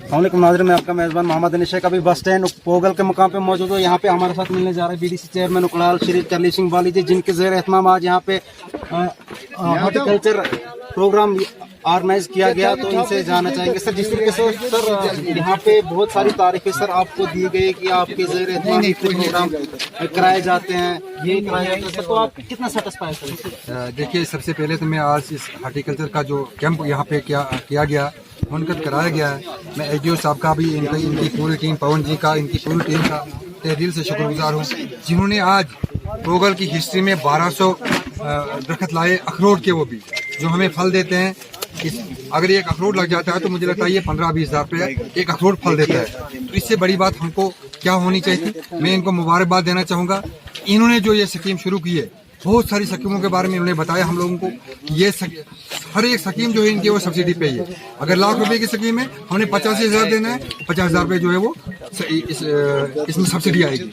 अस्सलामुअलैकुम नाज़रीन, मैं आपका मेज़बान मोहम्मद अली शेख अभी बस स्टैंड पोगल के मुकाम पे मौजूद हूँ। यहाँ पे हमारे साथ मिलने जा रहे हैं बीडीसी चेयरमैन उकलाल श्री करली सिंह वाली जी, जिनके ज़ेर एहतमाम आज यहाँ पे हॉर्टिकल्चर प्रोग्राम ऑर्गेनाइज किया गया। तो इनसे जानना चाहेंगे सर, जिस तरीके से सर यहाँ पे बहुत सारी तारीफें सर आपको दी गई कि आपके ज़ेर एहतमाम प्रोग्राम कराए जाते हैं, ये कराए जाते हैं सर, तो आप कितना सेटिस्फाई सर? देखिए, सबसे पहले तो मैं आज इस हॉर्टिकल्चर का जो कैंप यहाँ पे किया गया, मुनक़द कराया गया है, मैं एचडीओ साहब का भी, इनकी पूरी टीम, पवन जी का, इनकी पूरी टीम का तहे दिल से शुक्रगुजार हूँ, जिन्होंने आज पोगल की हिस्ट्री में 1200 दरख्त लाए, अखरोट के, वो भी जो हमें फल देते हैं। अगर एक अखरोट लग जाता है तो मुझे लगता है ये 15-20 हज़ार रुपये एक अखरोट फल देता है। तो इससे बड़ी बात हमको क्या होनी चाहिए थी। मैं इनको मुबारकबाद देना चाहूँगा। इन्होंने जो ये स्कीम शुरू की है, बहुत सारी स्कीमों के बारे में इन्होंने बताया हम लोगों को कि ये हर एक स्कीम जो है इनकी वो सब्सिडी पे ही है। अगर ₹1,00,000 की स्कीम है, हमने 85,000 देना है, 50,000 रुपये जो है वो इसमें सब्सिडी आएगी।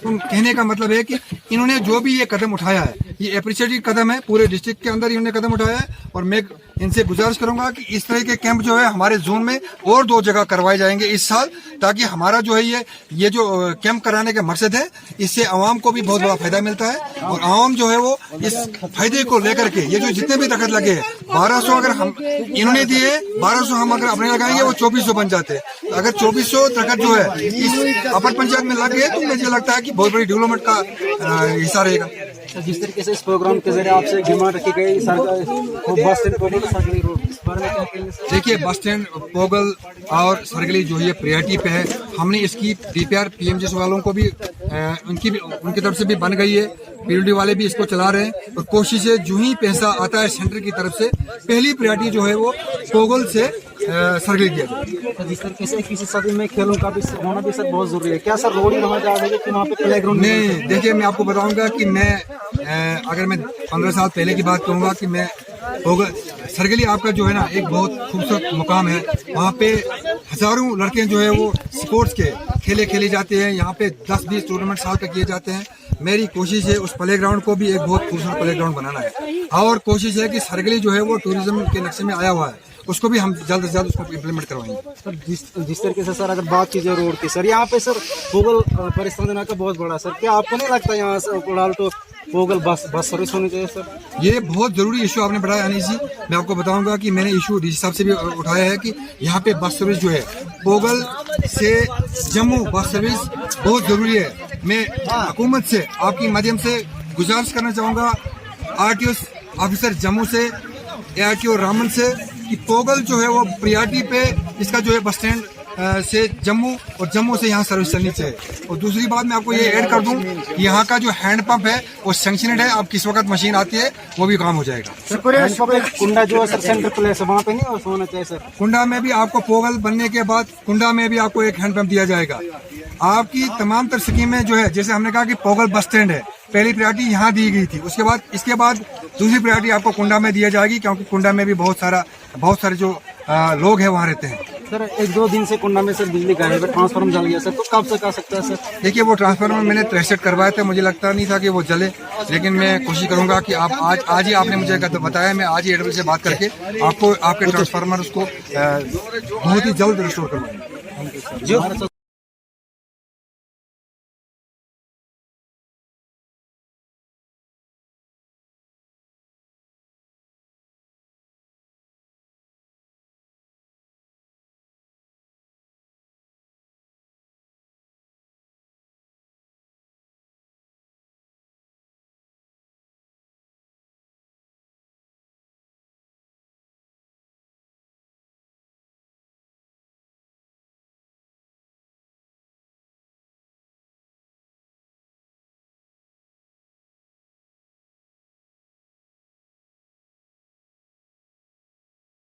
तो कहने का मतलब है कि इन्होंने जो भी ये कदम उठाया है, ये अप्रिशिएटेड कदम है। पूरे डिस्ट्रिक्ट के अंदर इन्होंने कदम उठाया है और मैं इनसे गुजारिश करूंगा कि इस तरह के कैंप जो है हमारे जोन में और 2 जगह करवाए जाएंगे इस साल, ताकि हमारा जो है ये जो कैंप कराने का मकसद है, इससे आवाम को भी बहुत बड़ा फायदा मिलता है और आवाम जो है वो इस फायदे को लेकर के, ये जो जितने भी दरख्त लगे हैं, 1200 अगर हम इन्होंने दिए, 1200 हम अगर अपने लगाएंगे वो 2400 बन जाते हैं। तो अगर 2400 दरख्त जो है इस अपर पंचायत में लग गए तो मुझे लगता है कि बहुत बड़ी डेवलपमेंट का हिस्सा रहेगा। जिस तरीके से इस प्रोग्राम के जरिए आपसे डिमांड रखी गई बस स्टैंड पोगल सरगली रोड, इस बारे में क्या कहेंगे सर? देखिए, बस स्टैंड पोगल और सरगली जो है प्रायोरिटी पे है। हमने इसकी डीपीआर पीएमजी वालों को भी उनकी तरफ से भी बन गई है, पीडब्ल्यूडी वाले भी इसको चला रहे हैं और कोशिश है जो ही पैसा आता है सेंटर की तरफ से, पहली प्रायोरिटी जो है वो पोगल से सरगली किया जाए। जिस तरीके से किसी सदी में खेलों का भी होना भी सर बहुत जरूरी है, क्या सर रोड ही वहाँ जा रही है कि वहाँ पे प्ले ग्राउंड नहीं? देखिए, मैं आपको बताऊंगा कि मैं अगर मैं 15 साल पहले की बात कहूँगा कि मैं पोगल सरगली आपका जो है ना एक बहुत खूबसूरत मुकाम है। वहाँ पे हजारों लड़के जो है वो स्पोर्ट्स के खेले जाते हैं। यहाँ पे 10-20 टूर्नामेंट साल पे किए जाते हैं। मेरी कोशिश है उस प्ले ग्राउंड को भी एक बहुत खूबसूरत प्ले ग्राउंड बनाना है और कोशिश है कि सरगली जो है वो टूरिज्म के नक्शे में आया हुआ है, उसको भी हम जल्द से जल्द उसको इम्प्लीमेंट करवाएंगे। सर जिस तरीके से सर अगर बात कीजिए रोड की, सर यहाँ पे सर पोगल परिस्थान का बहुत बड़ा, सर क्या आपको नहीं लगता यहाँ से फिलहाल तो पोगल बस सर्विस होनी चाहिए सर? ये बहुत जरूरी इशू आपने बढ़ाया अनिश जी। मैं आपको बताऊंगा कि मैंने इशू डीसी साहब से भी उठाया है कि यहाँ पे बस सर्विस जो है पोगल से जम्मू बस सर्विस बहुत जरूरी है। मैं हुकूमत से आपकी माध्यम से गुजारिश करना चाहूँगा, आरटीओ ऑफिसर जम्मू से, ARTO रामन से, कि पोगल जो है वो प्रायोरिटी पे इसका जो है बस स्टैंड से जम्मू और जम्मू से यहाँ सर्विस चलनी चाहिए। और दूसरी बात मैं आपको ये ऐड कर दूं कि यहाँ का जो हैंड पंप है वो सैंक्शनड है। अब किस वक्त मशीन आती है वो भी काम हो जाएगा। कुंडा जो है सर सेंटर प्लेस है, वहाँ पे नहीं होना चाहिए सर? कुंडा में भी आपको पोगल बनने के बाद कुंडा में भी आपको एक हैंड पंप दिया जाएगा। आपकी तमाम तर स्कीमें जो है, जैसे हमने कहा कि पोगल बस स्टैंड है, पहली प्रायोरिटी यहाँ दी गई थी, इसके बाद दूसरी प्रायोरिटी आपको कुंडा में दिया जाएगी, क्योंकि कुंडा में भी बहुत सारे जो लोग हैं वहाँ रहते हैं। सर 1-2 दिन से कुंडा में सर बिजली गायब है, ट्रांसफार्मर जल गया सर, तो कब तक आ सकता है सर? देखिए, वो ट्रांसफार्मर मैंने ट्रेसेट करवाया था, मुझे लगता नहीं था कि वो जले, लेकिन मैं कोशिश करूंगा कि आप आज ही आपने मुझे बताया, मैं आज ही एडवल से बात करके आपको आपके ट्रांसफार्मर उसको बहुत ही जल्द रिस्टोर करवाऊंगा।